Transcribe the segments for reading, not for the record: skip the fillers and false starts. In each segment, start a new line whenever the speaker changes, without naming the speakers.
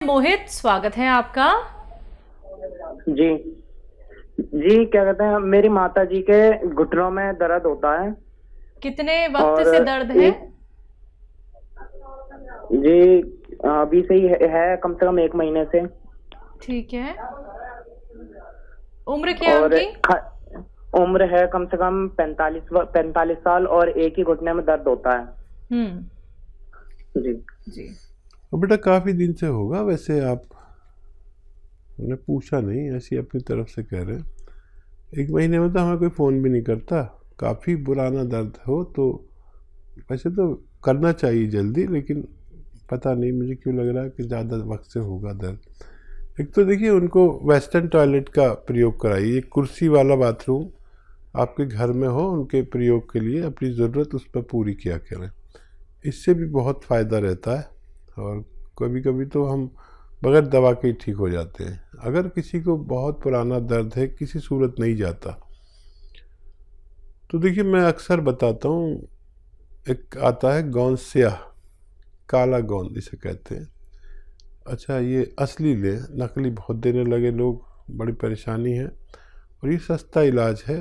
मोहित, स्वागत है आपका।
जी जी, क्या कहते हैं, मेरी माता जी के घुटनों में दर्द होता है।
कितने वक्त से दर्द है?
जी अभी से ही है, कम से कम 1 महीने से।
ठीक है। उम्र क्या है
और
उनकी?
उम्र है कम से कम 45 साल, और एक ही घुटने में दर्द होता है। जी
जी।
बेटा काफ़ी दिन से होगा वैसे, आप ने पूछा नहीं, ऐसी अपनी तरफ से कह रहे हैं। 1 महीने में तो हमें कोई फ़ोन भी नहीं करता। काफ़ी पुराना दर्द हो तो वैसे तो करना चाहिए जल्दी, लेकिन पता नहीं मुझे क्यों लग रहा है कि ज़्यादा वक्त से होगा दर्द। एक तो देखिए, उनको वेस्टर्न टॉयलेट का प्रयोग कराइए। एक कुर्सी वाला बाथरूम आपके घर में हो, उनके प्रयोग के लिए अपनी ज़रूरत उस पर पूरी किया करें। इससे भी बहुत फ़ायदा रहता है, और कभी कभी तो हम बगैर दवा के ही ठीक हो जाते हैं। अगर किसी को बहुत पुराना दर्द है, किसी सूरत नहीं जाता, तो देखिए मैं अक्सर बताता हूँ, एक आता है गोंद स्याह, काला गोंद इसे कहते हैं। अच्छा, ये असली ले, नकली बहुत देने लगे लोग, बड़ी परेशानी है। और ये सस्ता इलाज है,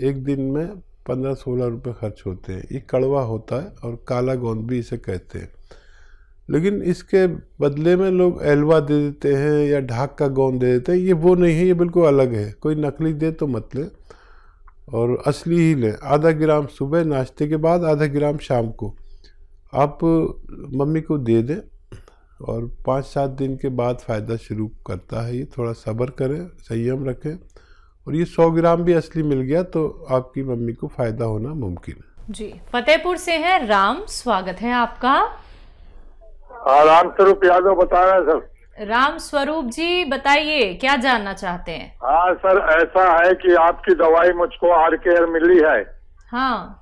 एक दिन में 15-16 रुपये खर्च होते हैं। ये कड़वा होता है और काला गोंद भी इसे कहते हैं, लेकिन इसके बदले में लोग एलवा दे देते हैं या ढाक का गोंद दे देते हैं। ये वो नहीं है, ये बिल्कुल अलग है। कोई नकली दे तो मत लें, और असली ही लें। आधा ग्राम सुबह नाश्ते के बाद, आधा ग्राम शाम को आप मम्मी को दे दें, और 5-7 दिन के बाद फ़ायदा शुरू करता है। ये थोड़ा सब्र करें, संयम रखें, और ये 100 ग्राम भी असली मिल गया तो आपकी मम्मी को फ़ायदा होना मुमकिन है।
जी। फतेहपुर से हैं राम, स्वागत है आपका।
हाँ, राम स्वरूप यादव बता रहे हैं सर।
राम स्वरूप जी, बताइए क्या जानना चाहते हैं?
हाँ सर, ऐसा है कि आपकी दवाई मुझको आर केयर मिली है।
हाँ।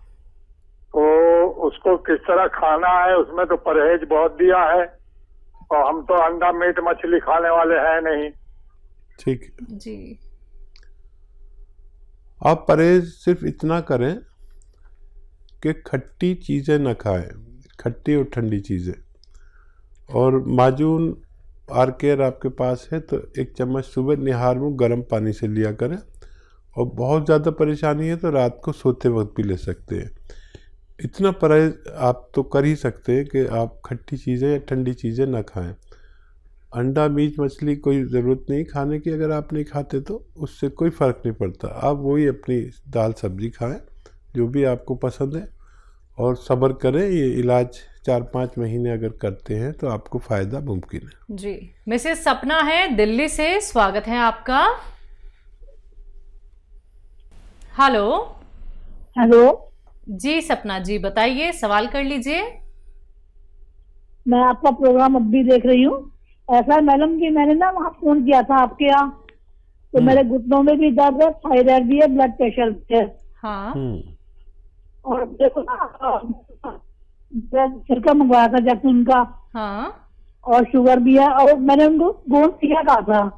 तो उसको किस तरह खाना है, उसमें तो परहेज बहुत दिया है, और हम तो अंडा मीट मछली खाने वाले हैं नहीं।
ठीक
जी।
आप परहेज सिर्फ इतना करें कि खट्टी चीज़ें न खाएं, खट्टी और ठंडी चीज़ें। और माजून आर केयर आपके पास है तो 1 चम्मच सुबह निहार में गर्म पानी से लिया करें, और बहुत ज़्यादा परेशानी है तो रात को सोते वक्त भी ले सकते हैं। इतना परहेज आप तो कर ही सकते हैं कि आप खट्टी चीज़ें या ठंडी चीज़ें ना खाएं। अंडा मीट मछली कोई ज़रूरत नहीं खाने की, अगर आप नहीं खाते तो उससे कोई फ़र्क नहीं पड़ता। आप वही अपनी दाल सब्ज़ी खाएं जो भी आपको पसंद है, और सब्र करें। ये इलाज 4-5 महीने अगर करते हैं तो आपको फ़ायदा मुमकिन है।
जी। मिसेस सपना है दिल्ली से, स्वागत है आपका। हेलो।
हेलो
जी सपना जी, बताइए, सवाल कर लीजिए।
मैं आपका प्रोग्राम अब भी देख रही हूँ। ऐसा है मैडम कि मैंने ना वहाँ फोन किया था आपके यहाँ, तो मेरे घुटनों में भी दर्द है, थायराइड भी है, ब्लड प्रेशर भी है।
हाँ।
और देखो ना, सिर का मंगवाया था जैक्सन का।
हाँ।
और शुगर भी है, और मैंने उनको गोंद सिया कहा था।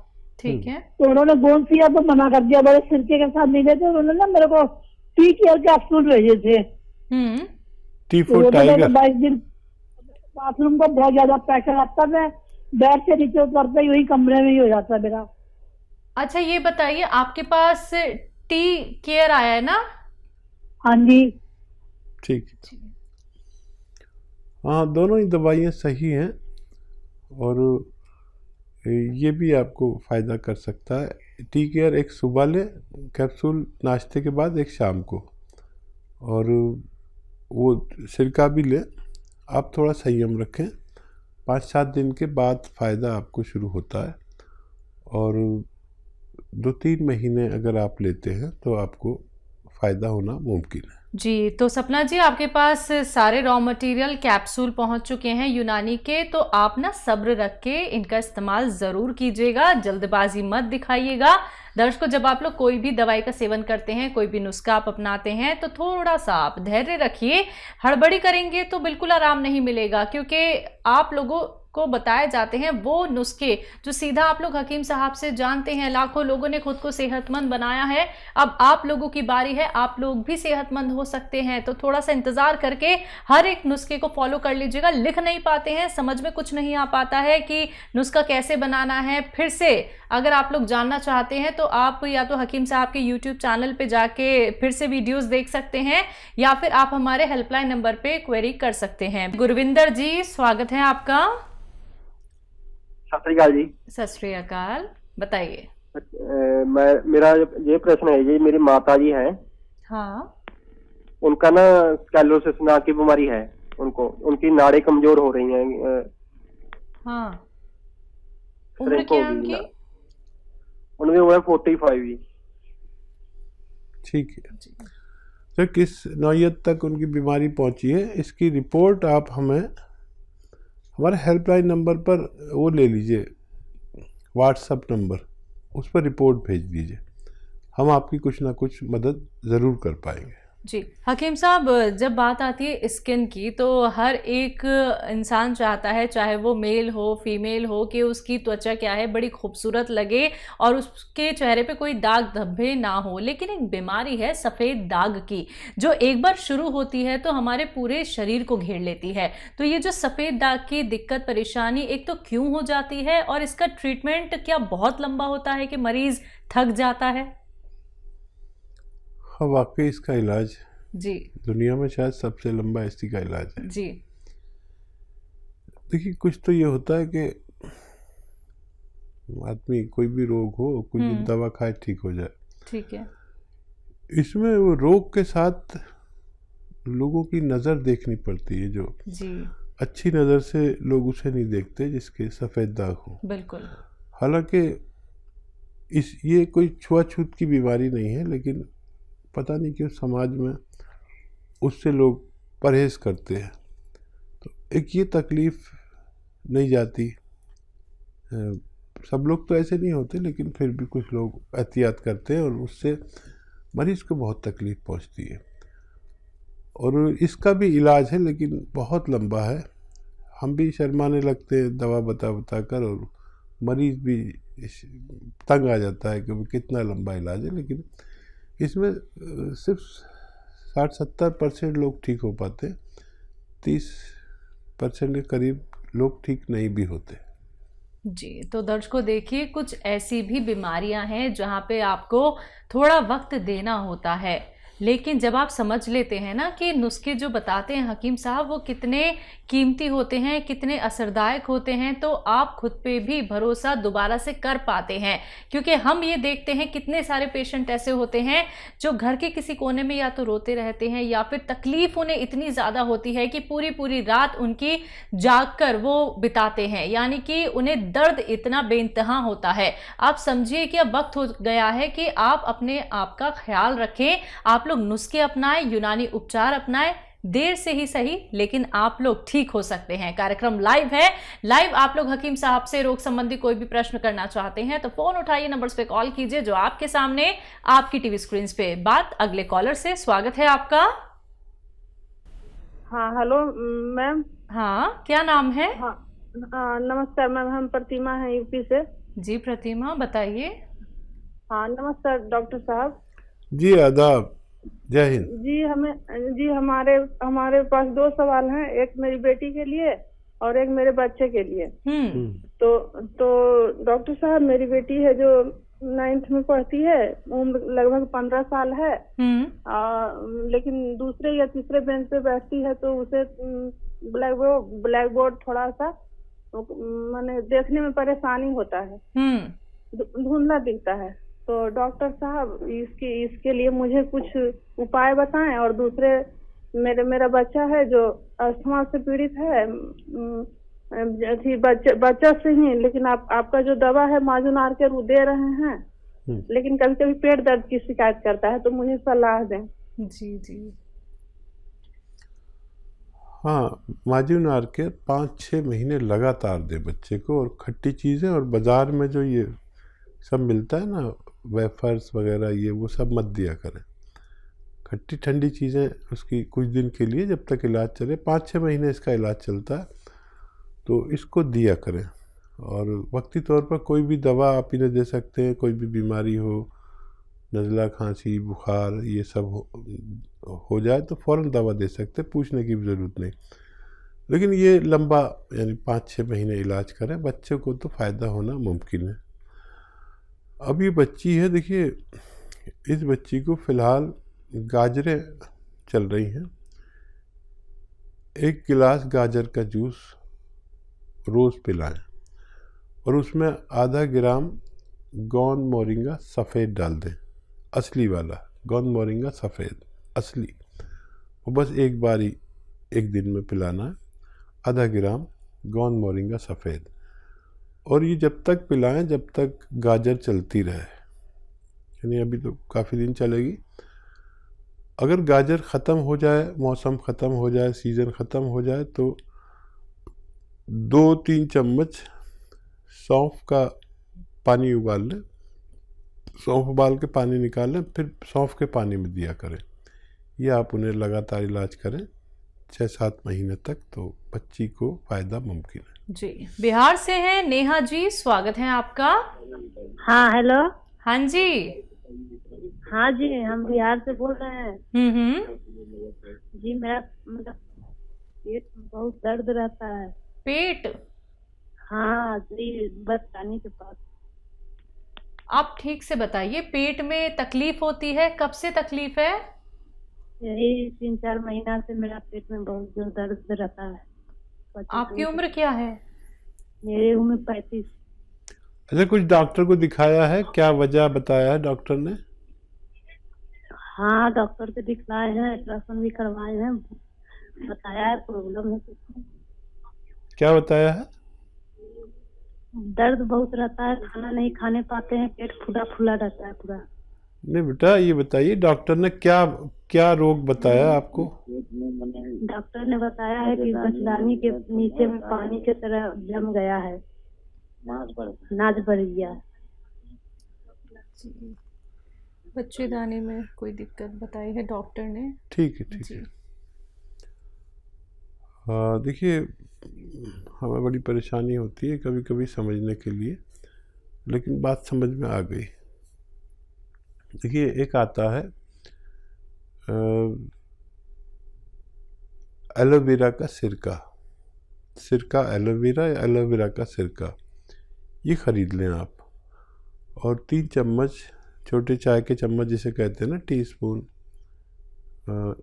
ठीक है।
तो उन्होंने गोंद सिया तो मना कर दिया, बड़े सिरके के साथ नहीं देते। उन्होंने ना मेरे को टी केयर कैप्सूल भेजे थे।
T4 tiger.
22 दिन बाथरूम को बहुत ज्यादा प्रेशर आता है, बेड से नीचे उतरते ही वही कमरे में ही हो जाता है मेरा।
अच्छा, ये बताइए, आपके पास टी केयर आया है ना?
हाँ जी।
ठीक। हाँ, दोनों ही दवाइयाँ सही हैं, और ये भी आपको फ़ायदा कर सकता है। टी केयर एक सुबह ले कैप्सूल नाश्ते के बाद, एक शाम को, और वो सिरका भी ले। आप थोड़ा संयम रखें, 5-7 दिन के बाद फ़ायदा आपको शुरू होता है, और 2-3 महीने अगर आप लेते हैं तो आपको फ़ायदा होना मुमकिन है।
जी। तो सपना जी, आपके पास सारे रॉ मटेरियल कैप्सूल पहुंच चुके हैं यूनानी के, तो आप ना सब्र रख के इनका इस्तेमाल ज़रूर कीजिएगा, जल्दबाजी मत दिखाइएगा। दर्शकों, जब आप लोग कोई भी दवाई का सेवन करते हैं, कोई भी नुस्खा आप अपनाते हैं, तो थोड़ा सा आप धैर्य रखिए। हड़बड़ी करेंगे तो बिल्कुल आराम नहीं मिलेगा, क्योंकि आप लोगों को बताए जाते हैं वो नुस्खे जो सीधा आप लोग हकीम साहब से जानते हैं। लाखों लोगों ने खुद को सेहतमंद बनाया है, अब आप लोगों की बारी है, आप लोग भी सेहतमंद हो सकते हैं। तो थोड़ा सा इंतजार करके हर एक नुस्खे को फॉलो कर लीजिएगा। लिख नहीं पाते हैं, समझ में कुछ नहीं आ पाता है कि नुस्खा कैसे बनाना है, फिर से अगर आप लोग जानना चाहते हैं तो आप या तो हकीम साहब के YouTube चैनल पे जाके फिर से वीडियोस देख सकते हैं, या फिर आप हमारे हेल्पलाइन नंबर पे क्वेरी कर सकते हैं। गुरविंदर जी, स्वागत है आपका।
सत श्री अकाल जी।
सत श्री अकाल, बताइए।
मेरा ये प्रश्न है जी, मेरी माता जी हैं।
हाँ,
उनका ना स्कैलोसिस नाम की बीमारी है, उनकी नाड़ें कमजोर हो रही हैं।
हाँ, उम्र क्या है उनकी?
उनकी उम्र 45 जी।
ठीक है सर, किस नौयत तक उनकी बीमारी पहुंची है इसकी रिपोर्ट आप हमें हमारे हेल्पलाइन नंबर पर वो ले लीजिए, व्हाट्सएप नंबर, उस पर रिपोर्ट भेज दीजिए, हम आपकी कुछ ना कुछ मदद ज़रूर कर पाएंगे।
जी हकीम साहब, जब बात आती है स्किन की तो हर एक इंसान चाहता है, चाहे वो मेल हो फीमेल हो, कि उसकी त्वचा क्या है बड़ी खूबसूरत लगे और उसके चेहरे पे कोई दाग धब्बे ना हो। लेकिन एक बीमारी है सफ़ेद दाग की, जो एक बार शुरू होती है तो हमारे पूरे शरीर को घेर लेती है। तो ये जो सफ़ेद दाग की दिक्कत परेशानी एक तो क्यों हो जाती है, और इसका ट्रीटमेंट क्या बहुत लंबा होता है कि मरीज़ थक जाता है?
हाँ, वाकई इसका इलाज
जी
दुनिया में शायद सबसे लंबा इसी का इलाज है।
जी।
देखिए, कुछ तो ये होता है कि आदमी कोई भी रोग हो, कुछ दिन दवा खाए ठीक हो जाए,
ठीक है।
इसमें वो रोग के साथ लोगों की नज़र देखनी पड़ती है, जो
जी
अच्छी नज़र से लोग उसे नहीं देखते जिसके सफ़ेद दाग हो।
बिल्कुल।
हालांकि ये कोई छुआछूत की बीमारी नहीं है, लेकिन पता नहीं क्यों समाज में उससे लोग परहेज़ करते हैं। तो एक ये तकलीफ़ नहीं जाती, सब लोग तो ऐसे नहीं होते, लेकिन फिर भी कुछ लोग एहतियात करते हैं और उससे मरीज़ को बहुत तकलीफ़ पहुंचती है। और इसका भी इलाज है, लेकिन बहुत लंबा है, हम भी शर्माने लगते हैं दवा बता कर, और मरीज़ भी तंग आ जाता है कि कितना लंबा इलाज है। लेकिन इसमें सिर्फ 60-70% लोग ठीक हो पाते, 30% के करीब लोग ठीक नहीं भी होते।
जी, तो दर्शकों देखिए, कुछ ऐसी भी बीमारियां हैं जहां पे आपको थोड़ा वक्त देना होता है, लेकिन जब आप समझ लेते हैं ना कि नुस्खे जो बताते हैं हकीम साहब वो कितने कीमती होते हैं, कितने असरदायक होते हैं, तो आप खुद पे भी भरोसा दोबारा से कर पाते हैं। क्योंकि हम ये देखते हैं कितने सारे पेशेंट ऐसे होते हैं जो घर के किसी कोने में या तो रोते रहते हैं, या फिर तकलीफ उन्हें इतनी ज़्यादा होती है कि पूरी पूरी रात उनकी जाग कर वो बिताते हैं, यानी कि उन्हें दर्द इतना बेइंतहा होता है। आप समझिए कि अब वक्त हो गया है कि आप अपने आप का ख्याल रखें, आप लोग नुस्खे अपनाएं, यूनानी उपचार अपनाएं, देर से ही सही लेकिन आप लोग ठीक हो सकते हैं। कार्यक्रम लाइव है, लाइव आप लोग हकीम साहब से रोग संबंधी कोई भी प्रश्न करना चाहते हैं तो फोन उठाइए, नंबर्स पे कॉल कीजिए जो आपके सामने आपकी टीवी स्क्रीन पे। बात अगले कॉलर से, स्वागत है आपका।
हाँ हेलो मैम।
हाँ, क्या नाम है?
हाँ नमस्कार मैम, हम प्रतिमा हैं यूपी से।
जी प्रतिमा, बताइए।
हाँ नमस्कार डॉक्टर साहब।
जी आदाब, जय हिंद।
जी हमारे पास दो सवाल हैं, एक मेरी बेटी के लिए और एक मेरे बच्चे के लिए। तो डॉक्टर साहब, मेरी बेटी है जो 9th में पढ़ती है, उम्र लगभग 15 साल है, लेकिन दूसरे या तीसरे बेंच पे बैठती है तो उसे ब्लैक बोर्ड थोड़ा सा माने देखने में परेशानी होता है, धुंधला दिखता है। तो डॉक्टर साहब इसके लिए मुझे कुछ उपाय बताएं। और दूसरे मेरा बच्चा है जो अस्थमा से पीड़ित है, बच्चा से ही, लेकिन आपका जो दवा है माजुनार के रू दे रहे हैं, लेकिन कभी कभी पेट दर्द की शिकायत करता है, तो मुझे सलाह दें।
जी जी।
हाँ, माजुनार के 5-6 महीने लगातार दे बच्चे को, और खट्टी चीज़ें, और बाज़ार में जो ये सब मिलता है ना वेफर्स वगैरह, ये वो सब मत दिया करें। खट्टी ठंडी चीज़ें उसकी कुछ दिन के लिए, जब तक इलाज चले, 5-6 महीने इसका इलाज चलता है, तो इसको दिया करें। और वक्ती तौर पर कोई भी दवा आप इन्हें दे सकते हैं, कोई भी बीमारी हो, नज़ला, खांसी, बुखार, ये सब हो जाए तो फ़ौरन दवा दे सकते हैं, पूछने की भी ज़रूरत नहीं। लेकिन ये लंबा यानी 5-6 महीने इलाज करें, बच्चे को तो फ़ायदा होना मुमकिन है। अब ये बच्ची है, देखिए इस बच्ची को फ़िलहाल गाजरें चल रही हैं। 1 गिलास गाजर का जूस रोज़ पिलाएं और उसमें आधा ग्राम गोंद मोरिंगा सफ़ेद डाल दें, असली वाला गोंद मोरिंगा सफ़ेद असली, और बस एक बारी एक दिन में पिलाना है, आधा ग्राम गोंद मोरिंगा सफ़ेद। और ये जब तक पिलाएं जब तक गाजर चलती रहे, यानी अभी तो काफ़ी दिन चलेगी। अगर गाजर ख़त्म हो जाए, मौसम ख़त्म हो जाए, सीज़न ख़त्म हो जाए, तो 2-3 चम्मच सौंफ का पानी उबाल लें, सौंफ उबाल के पानी निकाल लें, फिर सौंफ के पानी में दिया करें। ये आप उन्हें लगातार इलाज करें 6-7 महीने तक, तो बच्ची को फ़ायदा मुमकिन है।
जी, बिहार से हैं नेहा जी, स्वागत है आपका।
हाँ हेलो।
हाँ जी।
हाँ जी, हम बिहार से बोल रहे हैं। जी, मेरा मतलब पेट में बहुत दर्द रहता है।
पेट?
हाँ जी, बस रानी के पास।
आप ठीक से बताइए, पेट में तकलीफ होती है, कब से तकलीफ है?
यही 3-4 महीना से मेरा पेट में बहुत जोर दर्द रहता है।
आपकी उम्र क्या है?
मेरी उम्र 35।
अच्छा, कुछ डॉक्टर को दिखाया है? क्या वजह बताया है डॉक्टर ने?
हाँ, डॉक्टर से दिखलाए हैं, अल्ट्रासाउंड भी करवाए हैं, बताया है प्रॉब्लम है कुछ।
क्या बताया है?
दर्द बहुत रहता है, खाना नहीं खाने पाते हैं, पेट फूला फूला रहता है पूरा।
नहीं बेटा, ये बताइए डॉक्टर ने क्या क्या रोग बताया आपको?
डॉक्टर ने बताया है कि बचदानी के नीचे में पानी की तरह जम गया है, नाज बढ़ गया है।
बच्चेदानी में कोई दिक्कत बताई है डॉक्टर ने?
ठीक है, ठीक है। देखिए, हमें बड़ी परेशानी होती है कभी कभी समझने के लिए, लेकिन बात समझ में आ गई। देखिए, एक आता है एलोवेरा का सिरका, एलोवेरा या एलोवेरा का सिरका, ये ख़रीद लें आप, और 3 चम्मच, छोटे चाय के चम्मच जिसे कहते हैं ना, टीस्पून,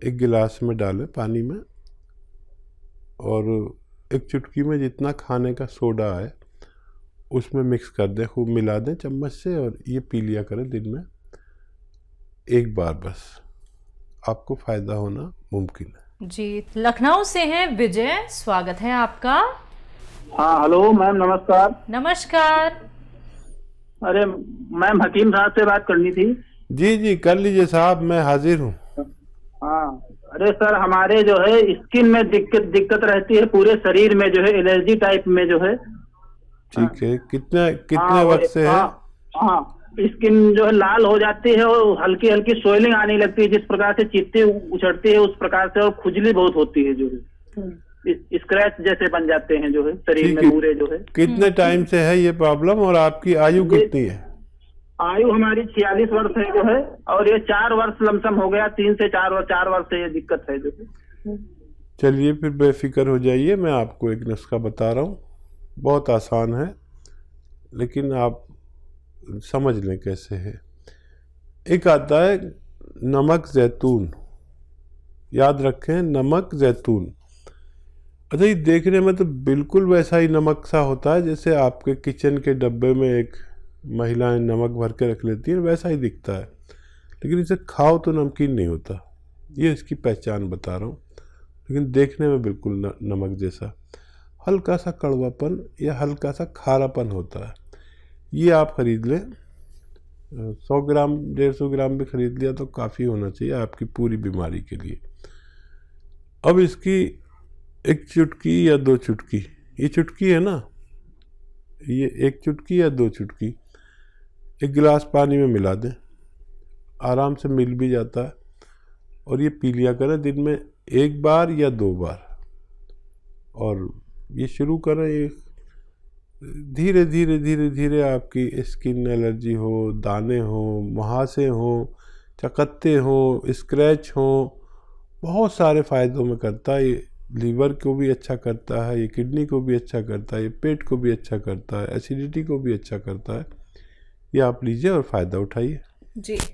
1 गिलास में डालें पानी में, और 1 चुटकी में जितना खाने का सोडा है उसमें मिक्स कर दें, खूब मिला दें चम्मच से, और ये पी लिया करें दिन में 1 बार बस, आपको फ़ायदा होना मुमकिन है।
जी, लखनऊ से हैं विजय, स्वागत है आपका।
हाँ हेलो मैम, नमस्कार।
नमस्कार।
अरे मैम, हकीम साहब से बात करनी थी।
जी जी, कर लीजिए साहब, मैं हाजिर हूँ।
हाँ, अरे सर, हमारे जो है स्किन में दिक्कत रहती है, पूरे शरीर में जो है एलर्जी टाइप में जो है।
ठीक है, कितने वक्त से है?
हाँ, स्किन जो है लाल हो जाती है और हल्की हल्की स्वेलिंग आने लगती है, जिस प्रकार से चित्ती उछड़ती है उस प्रकार से, और खुजली बहुत होती है, जो है स्क्रैच जैसे बन जाते हैं जो है शरीर में पूरे जो है।
कितने टाइम से है ये प्रॉब्लम, और आपकी आयु कितनी है?
आयु हमारी 46 वर्ष है जो है, और ये 4 वर्ष लमसम हो गया, 3 से 4 वर्ष से ये दिक्कत है जो है।
चलिए फिर बेफिक्र हो जाइए, मैं आपको एक नुस्खा बता रहा हूँ, बहुत आसान है, लेकिन आप समझ लें कैसे है। एक आता है नमक जैतून, याद रखें, नमक जैतून। अच्छा, ये देखने में तो बिल्कुल वैसा ही नमक सा होता है जैसे आपके किचन के डब्बे में एक महिलाएं नमक भर के रख लेती हैं, वैसा ही दिखता है, लेकिन इसे खाओ तो नमकीन नहीं होता। ये इसकी पहचान बता रहा हूँ, लेकिन देखने में बिल्कुल नमक जैसा, हल्का सा कड़वापन या हल्का सा खारापन होता है। ये आप ख़रीद लें, 100 ग्राम 150 ग्राम भी ख़रीद लिया तो काफ़ी होना चाहिए आपकी पूरी बीमारी के लिए। अब इसकी 1 चुटकी या 2 चुटकी, ये चुटकी है ना, ये 1 चुटकी या 2 चुटकी 1 गिलास पानी में मिला दें, आराम से मिल भी जाता है, और ये पी लिया करें दिन में 1 बार या 2 बार, और ये शुरू करें। ये धीरे धीरे धीरे धीरे आपकी स्किन एलर्जी हो, दाने हो, मुहासे हो, चकत्ते हो, स्क्रैच हो, बहुत सारे फ़ायदों में करता है। ये लीवर को भी अच्छा करता है, ये किडनी को भी अच्छा करता है, ये पेट को भी अच्छा करता है, एसिडिटी को भी अच्छा करता है। ये आप लीजिए और फ़ायदा उठाइए।
जी।